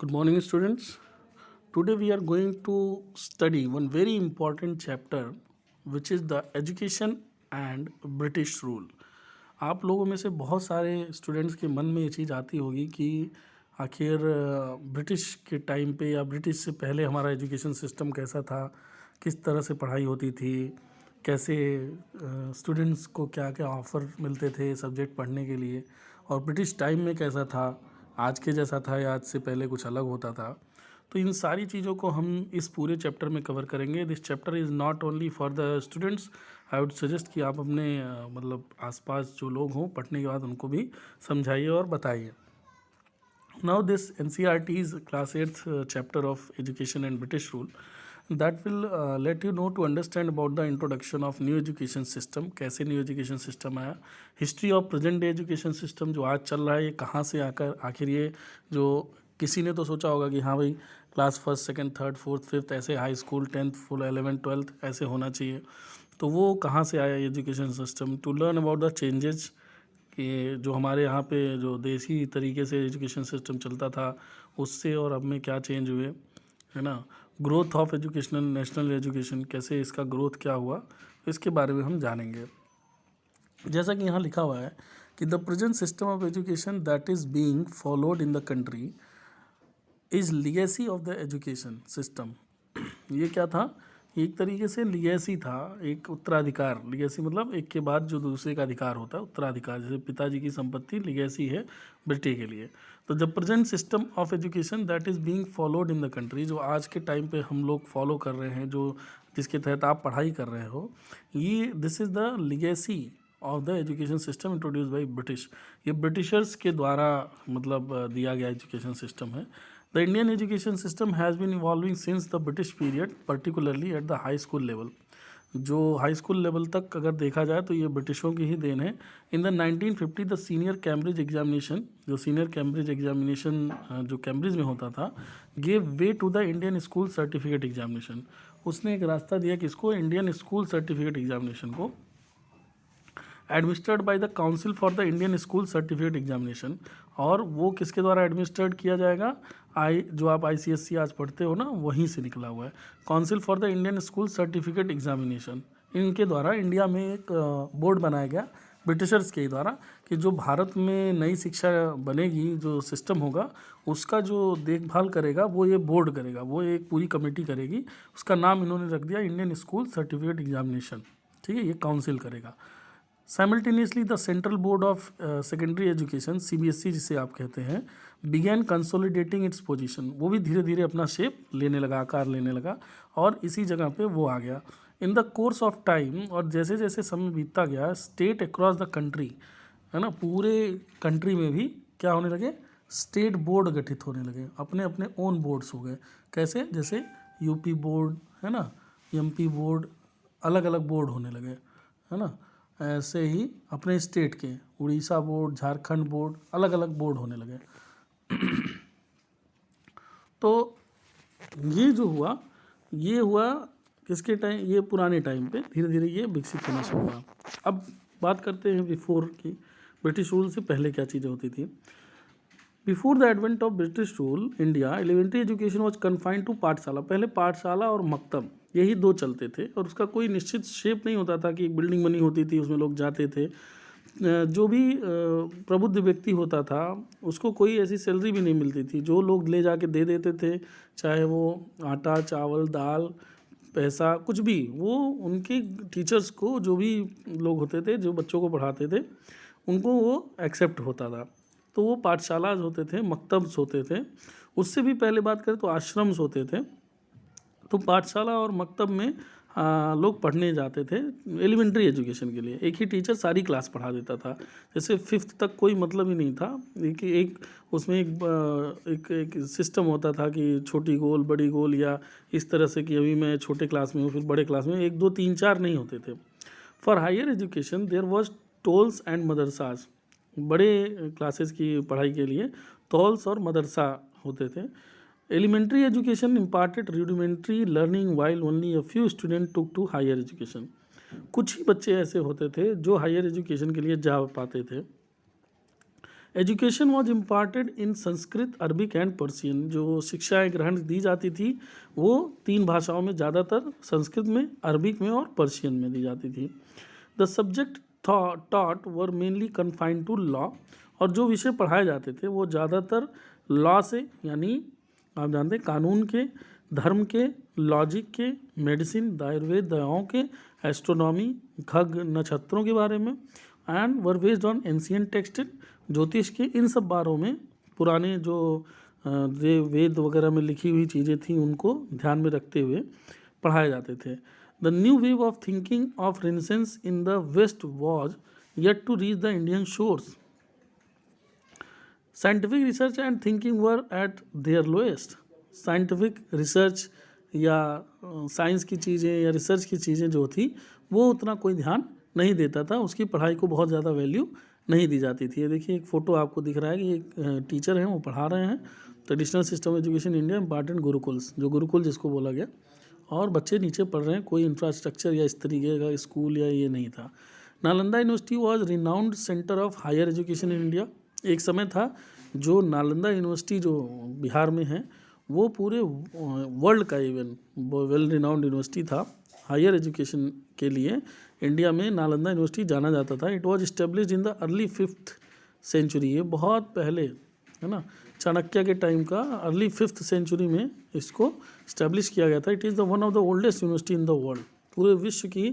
Good morning, students. Today we are going to study one very important chapter, which is the education and British rule. आप लोगों में से बहुत सारे students के मन में ये चीज़ आती होगी कि आखिर ब्रिटिश के टाइम पे या ब्रिटिश से पहले हमारा एजुकेशन सिस्टम कैसा था, किस तरह से पढ़ाई होती थी, कैसे स्टूडेंट्स को क्या क्या ऑफ़र मिलते थे सब्जेक्ट पढ़ने के लिए, और ब्रिटिश टाइम में कैसा था, आज के जैसा था या आज से पहले कुछ अलग होता था। तो इन सारी चीज़ों को हम इस पूरे चैप्टर में कवर करेंगे। This chapter is not only for the students. I would suggest कि आप अपने मतलब आसपास जो लोग हों पढ़ने के बाद उनको भी समझाइए और बताइए। Now this NCERT's class 8th chapter of education and British rule that will let you know to understand about the introduction of new education system, कैसे new education system आया, history of present day education system जो आज चल रहा है ये कहाँ से आकर आखिर ये जो किसी ने तो सोचा होगा कि हाँ भाई class first second third fourth fifth ऐसे high school tenth full 11th 12th ऐसे होना चाहिए, तो वो कहाँ से आया education system, to learn about the changes कि जो हमारे यहाँ पे जो देसी तरीके से एजुकेशन सिस्टम चलता था उससे और अब में क्या चेंज हुए, है ना। Growth of educational national education, कैसे इसका ग्रोथ क्या हुआ, इसके बारे में हम जानेंगे। जैसा कि यहाँ लिखा हुआ है कि the present system of education that is being followed in the country is legacy of the education system. ये क्या था, एक तरीके से लीगेसी था, एक उत्तराधिकार। लीगेसी मतलब एक के बाद जो दूसरे का अधिकार होता है, उत्तराधिकार। जैसे पिताजी की संपत्ति लीगेसी है बेटे के लिए। तो the present system of education that is being followed in the country, जो आज के टाइम पे हम लोग फॉलो कर रहे हैं, जो जिसके तहत आप पढ़ाई कर रहे हो, ये this is the legacy of the education system introduce by British. ये ब्रिटिशर्स के द्वारा मतलब दिया गया एजुकेशन सिस्टम है। The Indian education system has been evolving since the British period, particularly at the high school level. जो high school level तक अगर देखा जाए तो ये ब्रिटिशों की ही देन है। In the 1950 the senior Cambridge examination, जो सीनियर कैम्ब्रिज एग्जामिनेशन जो कैम्ब्रिज में होता था, gave way to the Indian school certificate examination. उसने एक रास्ता दिया किसको, इंडियन स्कूल सर्टिफिकेट एग्जामिनेशन को। Administered by the council for the Indian school certificate examination, और वो किसके द्वारा एडमिनिस्टर्ड किया जाएगा, जो आप ICSE आज पढ़ते हो ना, वहीं से निकला हुआ है। Council for the Indian school certificate examination, इनके द्वारा इंडिया में एक बोर्ड बनाया गया ब्रिटिशर्स के द्वारा कि जो भारत में नई शिक्षा बनेगी, जो सिस्टम होगा उसका जो देखभाल करेगा वो ये बोर्ड करेगा, वो एक पूरी कमेटी करेगी। उसका नाम इन्होंने रख दिया इंडियन स्कूल सर्टिफिकेट एग्जामिनेशन, ठीक है, ये काउंसिल करेगा। Simultaneously the central board of secondary education, CBSE जिसे आप कहते हैं, बिगैन कंसोलिडेटिंग इट्स पोजीशन, वो भी धीरे धीरे अपना शेप लेने लगा, आकार लेने लगा, और इसी जगह पे वो आ गया। In the course of time, और जैसे जैसे समय बीतता गया, स्टेट अक्रॉस द कंट्री, है ना, पूरे कंट्री में भी क्या होने लगे, स्टेट बोर्ड गठित होने लगे, अपने अपने ओन बोर्ड्स हो गए। कैसे, जैसे UP बोर्ड है ना, MP बोर्ड, अलग अलग बोर्ड होने लगे, है ना। ऐसे ही अपने स्टेट के उड़ीसा बोर्ड, झारखंड बोर्ड, अलग अलग बोर्ड होने लगे। तो ये जो हुआ, ये हुआ किसके टाइम, ये पुराने टाइम पे धीरे धीरे ये विकसित होना शुरू हुआ। अब बात करते हैं बिफोर की, ब्रिटिश रूल से पहले क्या चीज़ें होती थी। Before the advent of British rule India, elementary education was confined to pathshala. पहले पाठशाला और मकतब यही दो चलते थे, और उसका कोई निश्चित शेप नहीं होता था कि एक बिल्डिंग बनी होती थी उसमें लोग जाते थे। जो भी प्रबुद्ध व्यक्ति होता था उसको कोई ऐसी सैलरी भी नहीं मिलती थी, जो लोग ले जाके दे देते थे, चाहे वो आटा चावल दाल पैसा कुछ भी, वो उनके टीचर्स को, जो भी लोग होते थे जो बच्चों को पढ़ाते थे, उनको वो एक्सेप्ट होता था। तो वो पाठशालाज होते थे, मकतब्स होते थे। उससे भी पहले बात करें तो आश्रम्स होते थे। तो पाठशाला और मकतब में लोग पढ़ने जाते थे एलिमेंट्री एजुकेशन के लिए। एक ही टीचर सारी क्लास पढ़ा देता था, जैसे 5th तक कोई मतलब ही नहीं था। एक उसमें एक सिस्टम होता था कि छोटी गोल बड़ी गोल, या इस तरह से कि अभी मैं छोटे क्लास में हूँ फिर बड़े क्लास में 1 2 3 4 नहीं होते थे। For higher education there was टोल्स एंड मदरसाज, बड़े क्लासेस की पढ़ाई के लिए टोल्स और मदरसा होते थे। Elementary education imparted rudimentary learning while only a few student took to higher education, कुछ ही बच्चे ऐसे होते थे जो हायर एजुकेशन के लिए जा पाते थे। Education was imparted in Sanskrit, Arabic and Persian. जो शिक्षाएँ ग्रहण दी जाती थी वो 3 भाषाओं में, ज़्यादातर संस्कृत में, अरबिक में और पर्शियन में दी जाती थी। The subject taught were mainly confined to law, और जो विषय पढ़ाए जाते थे वो ज़्यादातर लॉ से, यानी आप जानते हैं कानून के, धर्म के, लॉजिक के, मेडिसिन, आयुर्वेद, दवाओं के, एस्ट्रोनॉमी, खग नक्षत्रों के बारे में, and were based on ancient text, ज्योतिष के, इन सब बारों में, पुराने जो वेद वगैरह में लिखी हुई चीज़ें थी उनको ध्यान में रखते हुए पढ़ाए जाते थे। The new wave of thinking of renaissance in the west was yet to reach the Indian shores. Scientific research and thinking were at their lowest. Scientific research या साइंस की चीज़ें या रिसर्च की चीज़ें जो थी वो उतना कोई ध्यान नहीं देता था, उसकी पढ़ाई को बहुत ज़्यादा वैल्यू नहीं दी जाती थी। ये देखिए एक फ़ोटो आपको दिख रहा है कि एक टीचर हैं, वो पढ़ा रहे हैं traditional system education India important gurukuls, जो गुरुकुल जिसको बोला गया, और बच्चे नीचे पढ़ रहे हैं। कोई इंफ्रास्ट्रक्चर या इस तरीके का स्कूल या ये नहीं था। Nalanda university was renowned centre of higher education in India. एक समय था जो नालंदा यूनिवर्सिटी जो बिहार में है वो पूरे वर्ल्ड का इवन वेल रिनाउंड यूनिवर्सिटी था हायर एजुकेशन के लिए। इंडिया में नालंदा यूनिवर्सिटी जाना जाता था। It was established in the early 5th century. ये बहुत पहले है ना, चाणक्य के टाइम का, अर्ली 5th सेंचुरी में इसको इस्टेब्लिश किया गया था। It is the one of the oldest university in the world. पूरे विश्व की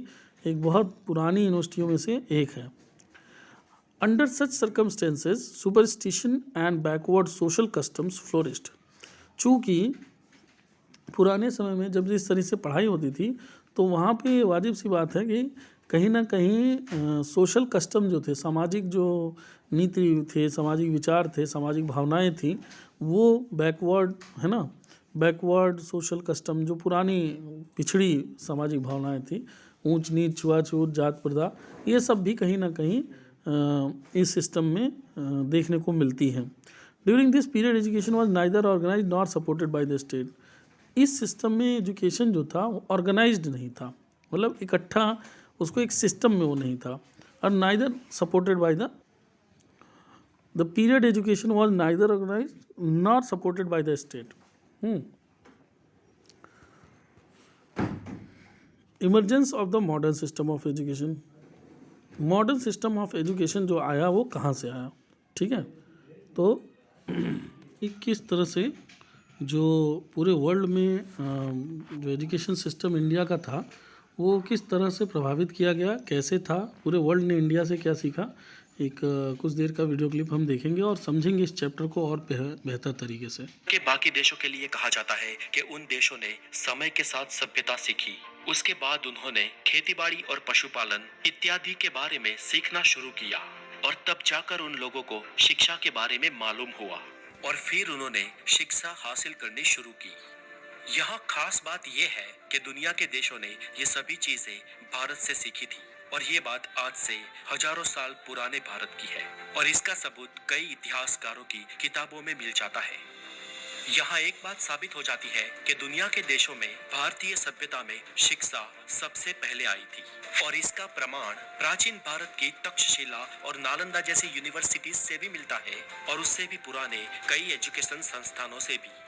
एक बहुत पुरानी यूनिवर्सिटियों में से एक है। Under such circumstances superstition and backward social customs flourished. चूँकि पुराने समय में जब इस तरह से पढ़ाई होती थी तो वहाँ पे वाजिब सी बात है कि कहीं ना कहीं सोशल कस्टम जो थे, सामाजिक जो नीति थे, सामाजिक विचार थे, सामाजिक भावनाएं थी, वो बैकवर्ड है ना, बैकवर्ड सोशल कस्टम, जो पुरानी पिछड़ी सामाजिक भावनाएं थी, ऊंच नीच, छुआछूत, जात प्रथा, ये सब भी कहीं ना कहीं इस सिस्टम में देखने को मिलती हैं। During this period education was neither organize not supported by the state. इस सिस्टम में एजुकेशन जो था वो ऑर्गेनाइज्ड नहीं था, मतलब इकट्ठा उसको एक सिस्टम में वो नहीं था, और neither supported by the period education was neither organized not supported by the state. Emergence of the modern system of education. Modern system of education जो आया वो कहाँ से आया, ठीक है, तो किस तरह से जो पूरे वर्ल्ड में जो एजुकेशन सिस्टम इंडिया का था वो किस तरह से प्रभावित किया गया, कैसे था, पूरे वर्ल्ड ने इंडिया से क्या सीखा, एक कुछ देर का वीडियो क्लिप हम देखेंगे और समझेंगे इस चैप्टर को और बेहतर तरीके से। के बाकी देशों के लिए कहा जाता है कि उन देशों ने समय के साथ सभ्यता सीखी, उसके बाद उन्होंने खेतीबाड़ी और पशुपालन इत्यादि के बारे में सीखना शुरू किया, और तब जाकर उन लोगों को शिक्षा के बारे में मालूम हुआ, और फिर उन्होंने शिक्षा हासिल करनी शुरू की। यहाँ खास बात यह है कि दुनिया के देशों ने ये सभी चीजें भारत से सीखी थी, और ये बात आज से हजारों साल पुराने भारत की है, और इसका सबूत कई इतिहासकारों की किताबों में मिल जाता है। यहाँ एक बात साबित हो जाती है कि दुनिया के देशों में भारतीय सभ्यता में शिक्षा सबसे पहले आई थी, और इसका प्रमाण प्राचीन भारत की तक्षशिला और नालंदा जैसी यूनिवर्सिटीज से भी मिलता है, और उससे भी पुराने कई एजुकेशन संस्थानों से भी।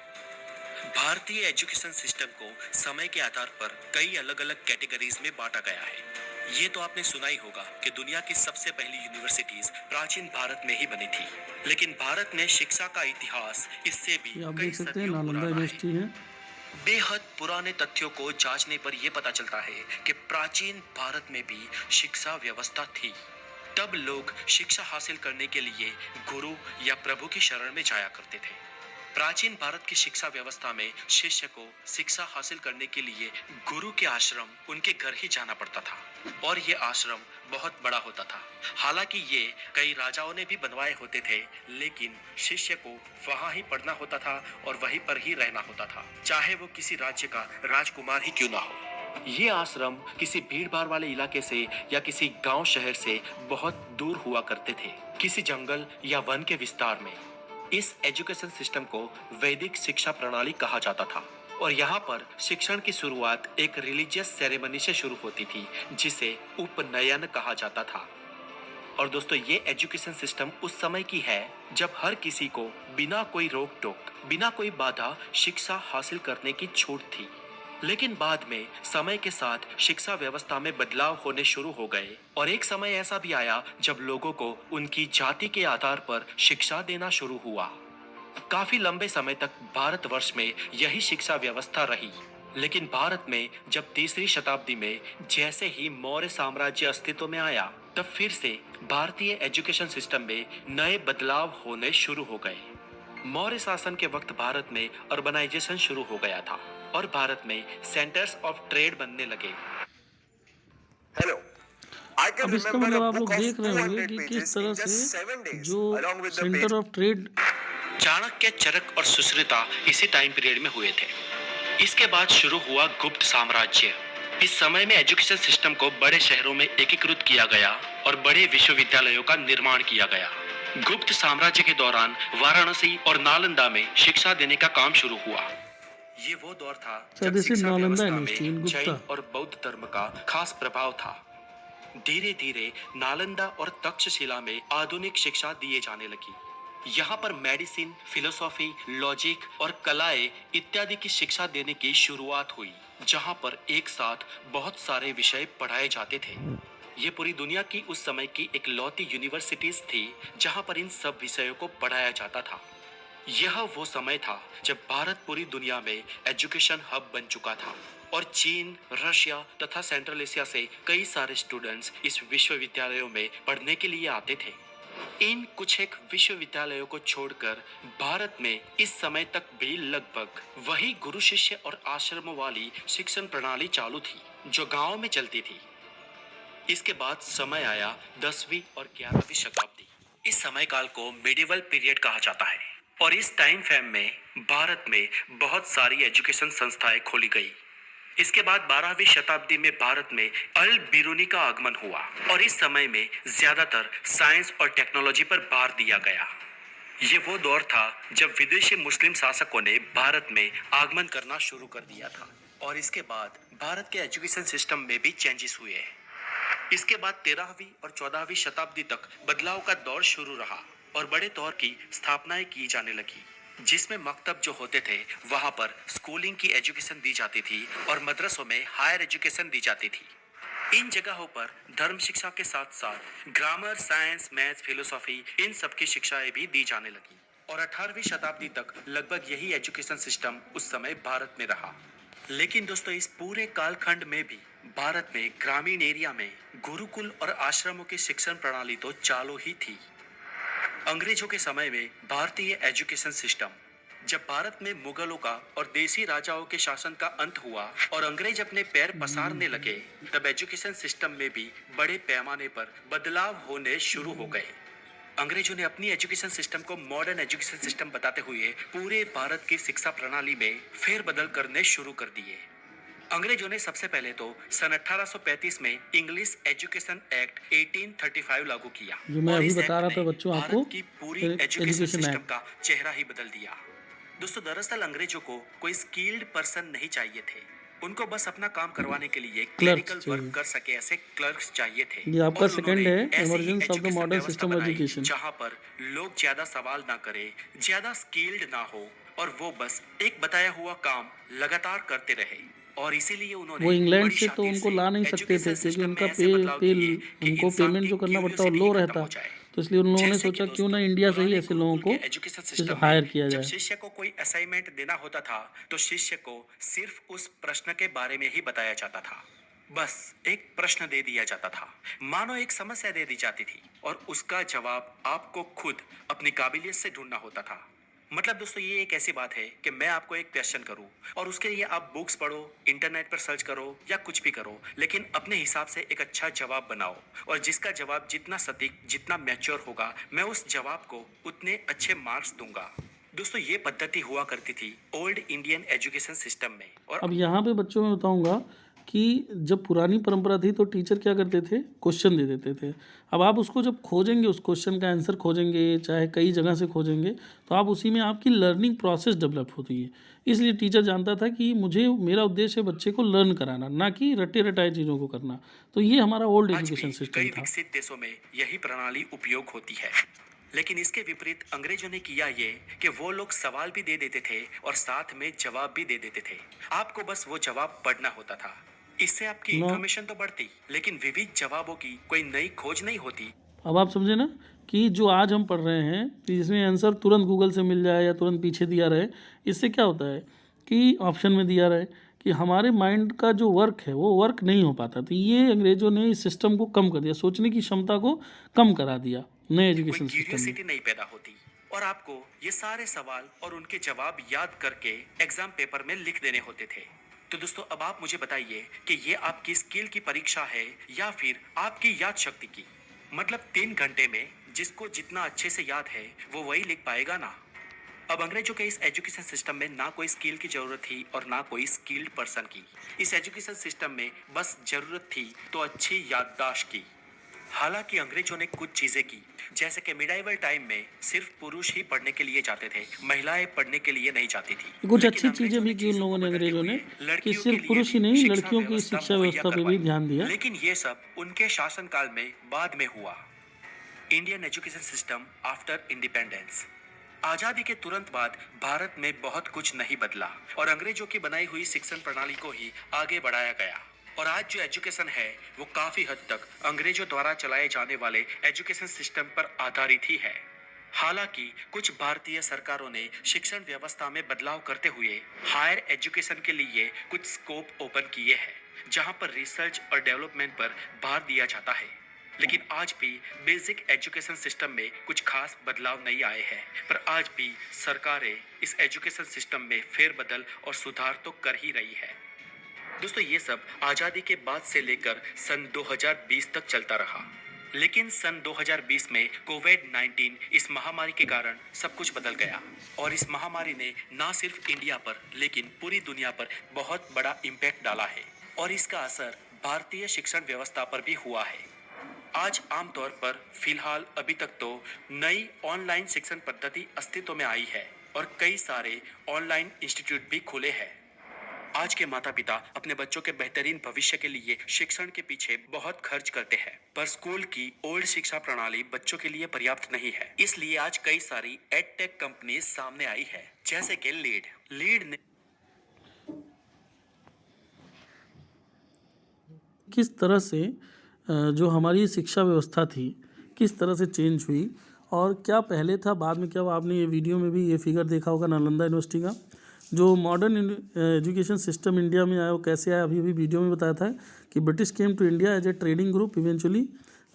भारतीय एजुकेशन सिस्टम को समय के आधार पर कई अलग अलग कैटेगरीज में बांटा गया है। ये तो आपने सुना ही होगा कि दुनिया की सबसे पहली यूनिवर्सिटीज प्राचीन भारत में ही बनी थी, लेकिन भारत में शिक्षा का इतिहास इससे भी कई सदियों पुराना है। बेहद पुराने तथ्यों को जांचने पर यह पता चलता है कि प्राचीन भारत में भी शिक्षा व्यवस्था थी। तब लोग शिक्षा हासिल करने के लिए गुरु या प्रभु की शरण में जाया करते थे। प्राचीन भारत की शिक्षा व्यवस्था में शिष्य को शिक्षा हासिल करने के लिए गुरु के आश्रम उनके घर ही जाना पड़ता था, और ये आश्रम बहुत बड़ा होता था। हालांकि ये कई राजाओं ने भी बनवाए होते थे, लेकिन शिष्य को वहां ही पढ़ना होता था और वहीं पर ही रहना होता था, चाहे वो किसी राज्य का राजकुमार ही क्यों ना हो। ये आश्रम किसी भीड़ भाड़ वाले इलाके से या किसी गांव शहर से बहुत दूर हुआ करते थे, किसी जंगल या वन के विस्तार में। इस एजुकेशन सिस्टम को वैदिक शिक्षा प्रणाली कहा जाता था, और यहाँ पर शिक्षण की शुरुआत एक रिलीजियस सेरेमनी से शुरू होती थी जिसे उपनयन कहा जाता था। और दोस्तों ये एजुकेशन सिस्टम उस समय की है जब हर किसी को बिना कोई रोक टोक, बिना कोई बाधा शिक्षा हासिल करने की छूट थी। लेकिन बाद में समय के साथ शिक्षा व्यवस्था में बदलाव होने शुरू हो गए और एक समय ऐसा भी आया जब लोगों को उनकी जाति के आधार पर शिक्षा देना शुरू हुआ। काफी लंबे समय तक भारतवर्ष में यही शिक्षा व्यवस्था रही। लेकिन भारत में जब तीसरी शताब्दी में जैसे ही मौर्य साम्राज्य अस्तित्व में आया, तब फिर से भारतीय एजुकेशन सिस्टम में नए बदलाव होने शुरू हो गए। मौर्य शासन के वक्त भारत में अर्बनाइजेशन शुरू हो गया था और भारत में सेंटर्स ऑफ ट्रेड बनने लगे। Hello. I can अब इसका remember मतलब a आप book लोग of देख रहे होंगे 200 कि किस pages तरह in just से 7 days, जो along with the centre page. Of trade Chanakya, Charak और सुश्रुता इसी टाइम पीरियड में हुए थे। इसके बाद शुरू हुआ गुप्त साम्राज्य। इस समय में एजुकेशन सिस्टम को बड़े शहरों में एकीकृत किया गया और बड़े विश्वविद्यालयों का निर्माण किया गया। गुप्त साम्राज्य के दौरान वाराणसी और नालंदा में शिक्षा देने का काम शुरू हुआ। ये वो दौर था So जब this is शिक्षा Nalanda व्यवस्था University in में Gupta. जैन और बौद्ध धर्म का खास प्रभाव था। धीरे धीरे नालंदा और तक्षशिला में आधुनिक शिक्षा दिए जाने लगी। यहाँ पर मेडिसिन, फिलोसॉफी, लॉजिक और कलाएं इत्यादि की शिक्षा देने की शुरुआत हुई, जहाँ पर एक साथ बहुत सारे विषय पढ़ाए जाते थे। ये पूरी दुनिया की उस समय की इकलौती यूनिवर्सिटीज थी जहाँ पर इन सब विषयों को पढ़ाया जाता था। यह वो समय था जब भारत पूरी दुनिया में एजुकेशन हब बन चुका था और चीन, रशिया तथा सेंट्रल एशिया से कई सारे स्टूडेंट्स इस विश्वविद्यालयों में पढ़ने के लिए आते थे। इन कुछ एक विश्वविद्यालयों को छोड़कर भारत में इस समय तक भी लगभग वही गुरु शिष्य और आश्रमों वाली शिक्षण प्रणाली चालू थी जो गांव में चलती थी। इसके बाद समय आया 10वीं और 11वीं शताब्दी। इस समय काल को मिडिवल पीरियड कहा जाता है और इस टाइम फ्रेम में भारत में बहुत सारी एजुकेशन संस्थाएं खोली गई। इसके बाद 12वीं शताब्दी में भारत में अल बिरूनी का आगमन हुआ और इस समय में ज्यादातर साइंस और टेक्नोलॉजी पर भार दिया गया। ये वो दौर था जब विदेशी मुस्लिम शासकों ने भारत में आगमन करना शुरू कर दिया था और इसके बाद भारत के एजुकेशन सिस्टम में भी चेंजेस हुए। इसके बाद 13वीं और 14वीं शताब्दी तक बदलाव का दौर शुरू रहा और बड़े तौर की स्थापनाएं की जाने लगी, जिसमें मकतब जो होते थे वहां पर स्कूलिंग की एजुकेशन दी जाती थी और मदरसों में हायर एजुकेशन दी जाती थी। इन जगहों पर धर्म शिक्षा के साथ साथ ग्रामर, साइंस, मैथ्स, फिलोसॉफी इन सब की शिक्षाएं भी दी जाने लगी और 18वीं शताब्दी तक लगभग यही एजुकेशन सिस्टम उस समय भारत में रहा। लेकिन दोस्तों इस पूरे कालखंड में भी भारत में ग्रामीण एरिया में गुरुकुल और आश्रमों की शिक्षण प्रणाली तो चालू ही थी। अंग्रेजों के समय में भारतीय एजुकेशन सिस्टम, जब भारत में मुगलों का और देसी राजाओं के शासन का अंत हुआ और अंग्रेज अपने पैर पसारने लगे, तब एजुकेशन सिस्टम में भी बड़े पैमाने पर बदलाव होने शुरू हो गए। अंग्रेजों ने अपनी एजुकेशन सिस्टम को मॉडर्न एजुकेशन सिस्टम बताते हुए पूरे भारत की शिक्षा प्रणाली में फेरबदल करने शुरू कर दिए। अंग्रेजों ने सबसे पहले तो सन 1835 में इंग्लिश एजुकेशन एक्ट 1835 लागू किया। जो मैं और अभी इस बता रहा एक्ट था ने बच्चों भारत आपको, की पूरी एजुकेशन एजुकेशन सिस्टम एक्ट। का चेहरा ही बदल दिया। दोस्तों दरअसल अंग्रेजों को कोई स्किल्ड पर्सन नहीं चाहिए थे, उनको बस अपना काम करवाने के लिए क्लरिकल चाहिए। वर्क कर सके ऐसे क्लर्क्स चाहिए थे। ये आपका और सेकंड उन्होंने है, ऐसी ही emergence of the education modern व्यवस्था सिस्टम बनाई एजुकेशन। जहाँ पर लोग ज्यादा सवाल ना करे, ज्यादा स्किल्ड ना हो और वो बस एक बताया हुआ काम लगातार करते रहे। और इसीलिए उन्होंने वो इंग्लैंड बड़ी से तो शातिर उनको से ला नहीं सकते थे एजुकेशन क्योंकि सिस्टम में उनका ऐसे बदलाव किए कि उनको इंसान पेमेंट की जो करना पड़ता है क्यूरियोसिटी लो ही रहता, खत्म हो जाए। तो इसलिए उन लोगों ने जैसे कि सोचा क्यों ना दोस्तों, इंडिया से ही पुराने ऐसे लोगों गुरुकुल को के एजुकेशन सिस्टम हायर में किया जब जाए। शिष्य को कोई असाइनमेंट देना होता था तो शिष्य को सिर्फ उस प्रश्न के बारे में ही बताया जाता था। बस एक प्रश्न दे दिया जाता था, मानो एक समस्या दे दी जाती थी और उसका जवाब आपको खुद अपनी काबिलियत से ढूंढना होता था। मतलब दोस्तों ये एक ऐसी बात है कि मैं आपको एक क्वेश्चन करूं और उसके लिए आप बुक्स पढ़ो, इंटरनेट पर सर्च करो या कुछ भी करो, लेकिन अपने हिसाब से एक अच्छा जवाब बनाओ और जिसका जवाब जितना सटीक, जितना मैच्योर होगा, मैं उस जवाब को उतने अच्छे मार्क्स दूंगा। दोस्तों ये पद्धति हुआ करती थी ओल्ड इंडियन एजुकेशन सिस्टम में। और अब यहाँ पे बच्चों में बताऊंगा कि जब पुरानी परंपरा थी तो टीचर क्या करते थे, क्वेश्चन दे देते थे। अब आप उसको जब खोजेंगे, उस क्वेश्चन का आंसर खोजेंगे, चाहे कई जगह से खोजेंगे, तो आप उसी में आपकी लर्निंग प्रोसेस डेवलप होती है। इसलिए टीचर जानता था कि मुझे, मेरा उद्देश्य है बच्चे को लर्न कराना, ना कि रटे रटाए चीज़ों को करना। तो ये हमारा ओल्ड आज भी एजुकेशन सिस्टम कई था। विकसित देशों में यही प्रणाली उपयोग होती है, लेकिन इसके विपरीत अंग्रेजों ने किया ये कि वो लोग सवाल भी दे देते थे और साथ में जवाब भी दे देते थे। आपको बस वो जवाब पढ़ना होता था। इससे आपकी नो, इंफॉर्मेशन तो बढ़ती, लेकिन विविध जवाबों की कोई नई खोज नहीं होती। अब आप समझे ना कि जो आज हम पढ़ रहे हैं कि जिसमें आंसर तुरंत गूगल से मिल जाए या तुरंत पीछे दिया रहे, इससे क्या होता है कि ऑप्शन में दिया रहे कि हमारे माइंड का जो वर्क है वो वर्क नहीं हो पाता। तो ये अंग्रेजों ने इस सिस्टम को कम कर दिया, सोचने की क्षमता को कम करा दिया नए कोई एजुकेशन सिस्टम में। क्यूरियोसिटी नहीं पैदा होती और आपको ये सारे सवाल और उनके जवाब याद करके एग्जाम पेपर में लिख देने होते थे। तो दोस्तों, अब आप मुझे बताइए कि ये आपकी स्किल की परीक्षा है या फिर आपकी याद शक्ति की। मतलब 3 घंटे में जिसको जितना अच्छे से याद है वो वही लिख पाएगा ना। अब अंग्रेजों के इस एजुकेशन सिस्टम में ना कोई स्किल की जरूरत थी और ना कोई स्किल्ड पर्सन की। इस एजुकेशन सिस्टम में बस जरूरत थी तो अच्छी याददाश्त की। हालांकि अंग्रेजों ने कुछ चीजें की, जैसे कि मिडाइवल टाइम में सिर्फ पुरुष ही पढ़ने के लिए जाते थे, महिलाएं पढ़ने के लिए नहीं जाती थी। कुछ लेकिन अच्छी अंग्रेजों चीज़ें ने भी की उन चीजों लोगों को ने, बदलते अंग्रेजों ने, हुए कि लड़कियों सिर्फ के पुरुष ही लिए नहीं, शिक्षा लड़कियों की शिक्षा मुहैया व्यवस्था पे भी करवाई। ध्यान दिया। लेकिन ये सब उनके शासनकाल में बाद में हुआ। Indian education system after independence. आजादी के तुरंत बाद भारत में बहुत कुछ नहीं बदला और अंग्रेजों की बनाई हुई शिक्षण प्रणाली को ही आगे बढ़ाया गया। और आज जो एजुकेशन है वो काफी हद तक अंग्रेजों द्वारा चलाए जाने वाले एजुकेशन सिस्टम पर आधारित ही है। हालांकि कुछ भारतीय सरकारों ने शिक्षण व्यवस्था में बदलाव करते हुए हायर एजुकेशन के लिए कुछ स्कोप ओपन किए हैं, जहां पर रिसर्च और डेवलपमेंट पर भार दिया जाता है। लेकिन आज भी बेसिक एजुकेशन सिस्टम में कुछ खास बदलाव नहीं आए हैं, पर आज भी सरकारें इस एजुकेशन सिस्टम में फेरबदल और सुधार तो कर ही रही है। दोस्तों, ये सब आजादी के बाद से लेकर सन 2020 तक चलता रहा। लेकिन सन 2020 में कोविड-19 इस महामारी के कारण सब कुछ बदल गया और इस महामारी ने ना सिर्फ इंडिया पर लेकिन पूरी दुनिया पर बहुत बड़ा इम्पैक्ट डाला है और इसका असर भारतीय शिक्षण व्यवस्था पर भी हुआ है। आज आमतौर पर फिलहाल अभी तक तो नई ऑनलाइन शिक्षण पद्धति अस्तित्व में आई है और कई सारे ऑनलाइन इंस्टीट्यूट भी खुले हैं। आज के माता पिता अपने बच्चों के बेहतरीन भविष्य के लिए शिक्षण के पीछे बहुत खर्च करते हैं, पर स्कूल की ओल्ड शिक्षा प्रणाली बच्चों के लिए पर्याप्त नहीं है। इसलिए आज कई सारी एडटेक कंपनी सामने आई है, जैसे कि लीड ने किस तरह से जो हमारी शिक्षा व्यवस्था थी किस तरह से चेंज हुई और क्या पहले था बाद में क्या हुआ। आपने ये वीडियो में भी ये फिगर देखा होगा नालंदा यूनिवर्सिटी का, जो मॉडर्न एजुकेशन सिस्टम इंडिया में आया वो कैसे आया। अभी वीडियो में बताया था कि British came to India as a trading group, eventually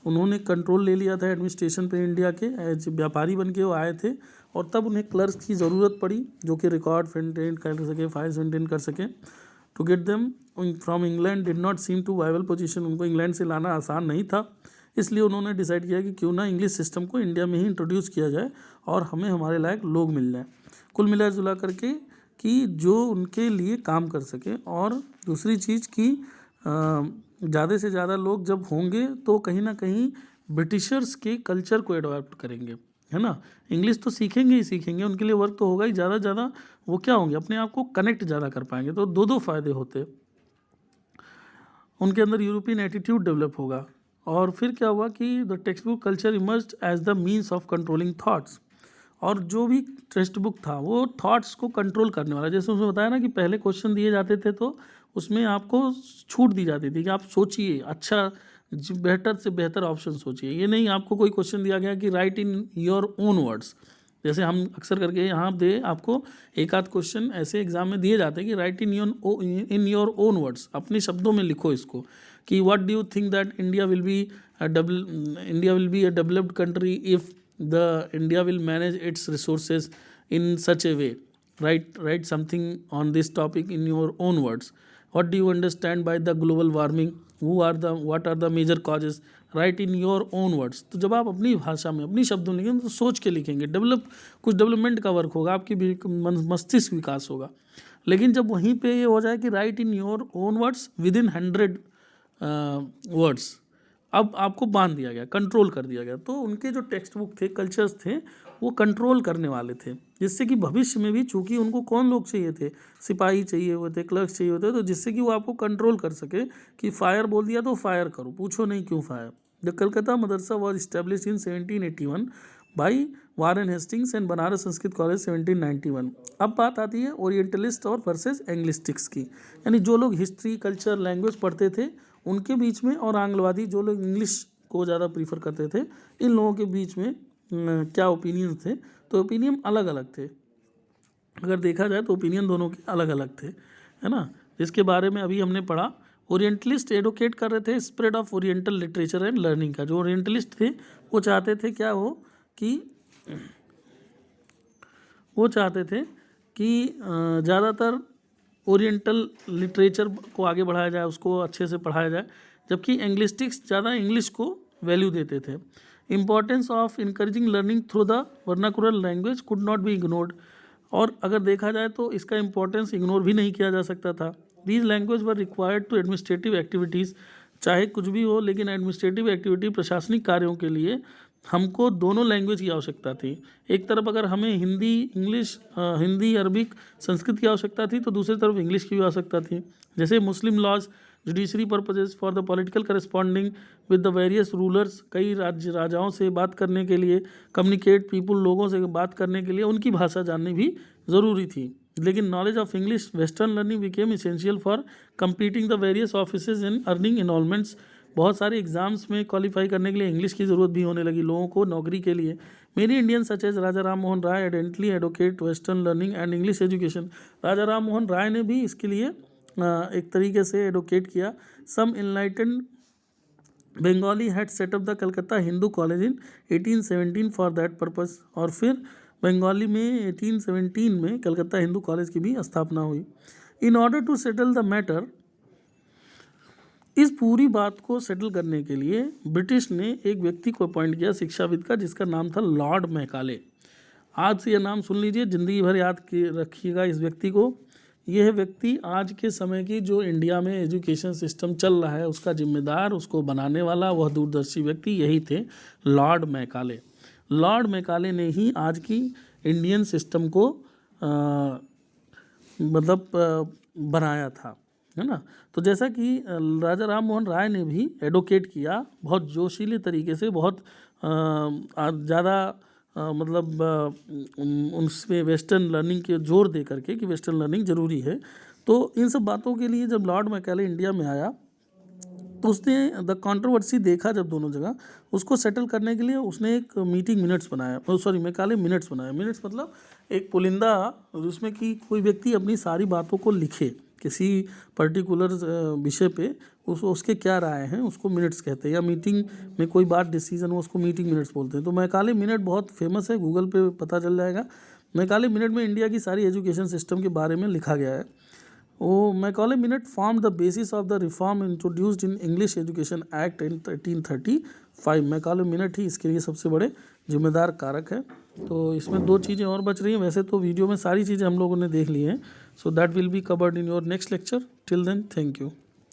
उन्होंने कंट्रोल ले लिया था एडमिनिस्ट्रेशन पे इंडिया के, एज व्यापारी बन के वो आए थे और तब उन्हें क्लर्क्स की ज़रूरत पड़ी जो कि रिकॉर्ड मेंटेन कर सके, फाइल्स मेंटेन कर सके। To get them from England did not seem to viable position, उनको इंग्लैंड से लाना आसान नहीं था। इसलिए उन्होंने डिसाइड किया कि क्यों ना इंग्लिश सिस्टम को इंडिया में ही इंट्रोड्यूस किया जाए और हमें हमारे लायक लोग मिल जाए, कुल मिला जुला करके, कि जो उनके लिए काम कर सके। और दूसरी चीज़ कि ज़्यादा से ज़्यादा लोग जब होंगे तो कहीं ना कहीं ब्रिटिशर्स के कल्चर को एडॉप्ट करेंगे, है ना। इंग्लिश तो सीखेंगे ही सीखेंगे, उनके लिए वर्क तो होगा ही, ज़्यादा से ज़्यादा वो क्या होंगे, अपने आप को कनेक्ट ज़्यादा कर पाएंगे। तो दो फ़ायदे होते, उनके अंदर यूरोपियन एटीट्यूड डेवलप होगा। और फिर क्या हुआ कि the text book culture emerged as the means of controlling thoughts, और जो भी टेक्स्ट बुक था वो थॉट्स को कंट्रोल करने वाला। जैसे उसमें बताया ना कि पहले क्वेश्चन दिए जाते थे तो उसमें आपको छूट दी जाती थी कि आप सोचिए, अच्छा बेहतर से बेहतर ऑप्शन सोचिए। ये नहीं आपको कोई क्वेश्चन दिया गया कि right in your own words, जैसे हम अक्सर करके यहाँ दे आपको एक आध क्वेश्चन ऐसे एग्जाम में दिए जाते हैं कि right in your own words, अपने शब्दों में लिखो इसको, कि what do you think that India will be a developed country if the India will manage its resources in such a way. Write something on this topic in your own words. What do you understand by the global warming? What are the major causes? Right in your own words. तो जब आप अपनी भाषा में अपनी शब्दों में लिखेंगे तो सोच के लिखेंगे, कुछ डेवलपमेंट का वर्क होगा, आपकी भी मस्तिष्क विकास होगा। लेकिन जब वहीं पे ये हो जाए कि right in your own words with in 100 words, अब आपको बांध दिया गया, कंट्रोल कर दिया गया। तो उनके जो टेक्स्ट बुक थे, कल्चर्स थे, वो कंट्रोल करने वाले थे, जिससे कि भविष्य में भी, चूंकि उनको कौन लोग चाहिए थे, सिपाही चाहिए हुए थे, क्लर्क चाहिए होते, तो जिससे कि वो आपको कंट्रोल कर सके कि फायर बोल दिया तो फायर करो, पूछो नहीं क्यों fire. The Calcutta Madrasa was establish in 1781 by Warren Hastings and Banaras Sanskrit college 1791। अब बात आती है ओरिएंटलिस्ट और वर्सेस एंग्लिस्टिक्स की, यानी जो लोग हिस्ट्री, कल्चर, लैंग्वेज पढ़ते थे उनके बीच में, और आंग्लवादी जो लोग इंग्लिश को ज़्यादा प्रीफर करते थे, इन लोगों के बीच में क्या ओपिनियन थे। तो ओपिनियन अलग अलग थे, अगर देखा जाए तो ओपिनियन दोनों के अलग अलग थे, है ना। इसके बारे में अभी हमने पढ़ा। ओरिएंटलिस्ट एडवोकेट कर रहे थे spread of oriental literature and learning का। जो ओरिएंटलिस्ट थे वो चाहते थे क्या हो कि वो चाहते थे कि ज़्यादातर ओरिएंटल लिटरेचर को आगे बढ़ाया जाए, उसको अच्छे से पढ़ाया जाए, जबकि एंग्लिस्टिक्स ज़्यादा इंग्लिश को वैल्यू देते थे। Importance of encouraging learning through the vernacular language could not be ignored. और अगर देखा जाए तो इसका इम्पोर्टेंस इग्नोर भी नहीं किया जा सकता था। These language were required to administrative activities. चाहे कुछ भी हो, लेकिन एडमिनिस्ट्रेटिव एक्टिविटी, प्रशासनिक कार्यों के लिए हमको दोनों लैंग्वेज की आवश्यकता थी। एक तरफ अगर हमें हिंदी, इंग्लिश, हिंदी, अरबिक, संस्कृत की आवश्यकता थी, तो दूसरी तरफ इंग्लिश की भी आवश्यकता थी। जैसे Muslim laws, judiciary purposes, for the political corresponding with the various rulers, कई राजाओं से बात करने के लिए, कम्युनिकेट पीपुल, लोगों से बात करने के लिए उनकी भाषा जाननी भी ज़रूरी थी। लेकिन knowledge of English, western learning became essential for completing the various offices and earning enrolments. बहुत सारे एग्जाम्स में क्वालिफाई करने के लिए इंग्लिश की ज़रूरत भी होने लगी लोगों को नौकरी के लिए। Many Indian such as Raja Ram Mohan Roy ardently advocate western learning and English education. Raja Ram Mohan Roy ने भी इसके लिए एक तरीके से एडवोकेट किया। Some enlightened Bengali had set up the Calcutta Hindu college in 1817 for that purpose. और फिर बंगाली में 1817 में कलकत्ता हिंदू कॉलेज की भी स्थापना हुई। In order to settle the matter, इस पूरी बात को सेटल करने के लिए ब्रिटिश ने एक व्यक्ति को अपॉइंट किया, शिक्षाविद का, जिसका नाम था लॉर्ड मैकाले। आज से यह नाम सुन लीजिए, ज़िंदगी भर याद रखिएगा इस व्यक्ति को। यह व्यक्ति आज के समय की जो इंडिया में एजुकेशन सिस्टम चल रहा है उसका जिम्मेदार, उसको बनाने वाला, वह दूरदर्शी व्यक्ति यही थे, लॉर्ड मैकाले। लॉर्ड मैकाले ने ही आज की इंडियन सिस्टम को बनाया था, है ना। तो जैसा कि राजा राम मोहन राय ने भी एडवोकेट किया बहुत जोशीले तरीके से, बहुत ज़्यादा उनमें वेस्टर्न लर्निंग के जोर दे करके कि वेस्टर्न लर्निंग ज़रूरी है। तो इन सब बातों के लिए जब लॉर्ड मैकाले इंडिया में आया तो उसने द कंट्रोवर्सी देखा, जब दोनों जगह, उसको सेटल करने के लिए उसने एक मीटिंग मिनट्स बनाया, मैकाले मिनट्स बनाया। मिनट्स मतलब एक पुलिंदा, जिसमें कि कोई व्यक्ति अपनी सारी बातों को लिखे किसी पर्टिकुलर विषय पे, उसके क्या राय हैं, उसको मिनट्स कहते हैं। या मीटिंग में कोई बात डिसीजन हो, उसको मीटिंग मिनट्स बोलते हैं। तो मैकाले मिनट बहुत फेमस है, गूगल पे पता चल जाएगा। मैकाले मिनट में इंडिया की सारी एजुकेशन सिस्टम के बारे में लिखा गया है। वो Macaulay minute form the basis of the reform introduced in English education act in 1835। Macaulay minute ही इसके लिए सबसे बड़े जिम्मेदार कारक है। तो इसमें दो चीज़ें और बच रही हैं, वैसे तो वीडियो में सारी चीज़ें हम लोगों ने देख ली हैं। So that will be covered in your next lecture. Till then, thank you.